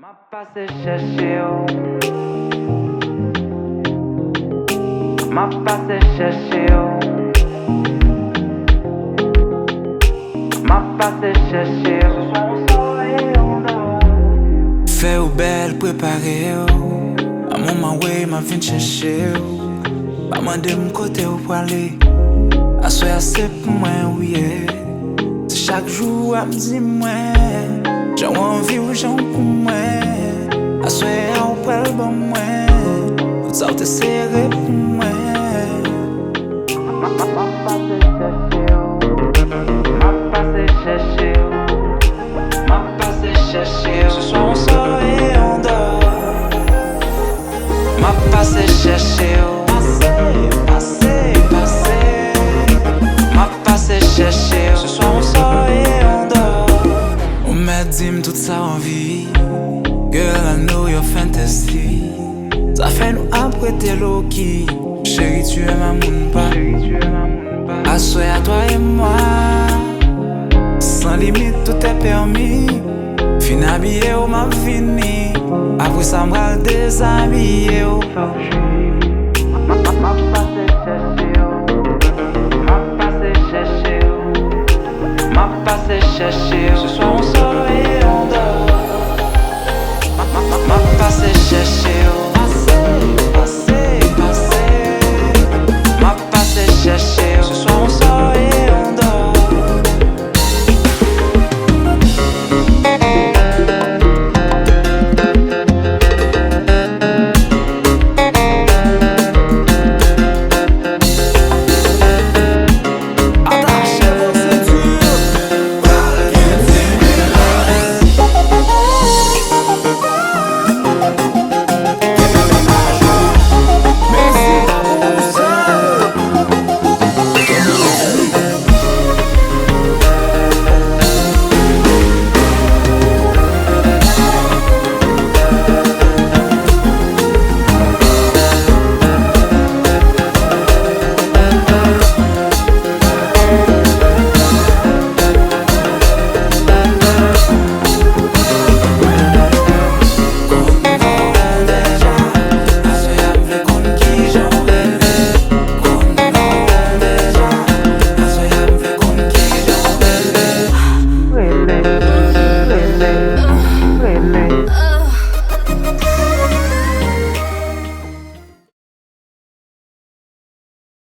Ma passé chercher Ma passé chercher Ma passé chercher Ce soir on sort et on dort. Fait ou belle préparé à mon way m'a vient chercher pas mandé mon côté où pour aller à soi assez pour moi oui c'est chaque jour à me dire moi j'ai envie ou j'ai pour moi à soi au pour bon moi tout ça te serré pour moi Ma passé chercher Ma passé chercher ce soir on sort et on dort Ma passé chercher Ma passé chercher ce soir on sort et on dort on m'a dit toute ça envie girl I know your fantasy ça fait nous apprêter l'oki chérie tu es ma moune pas assois à toi et moi sans limite tout est permis fin habillé ou m'a fini après ça m'ra déshabillé ou Ma passé chercher Ma passé chercher Ma passé chercher ce soir on sort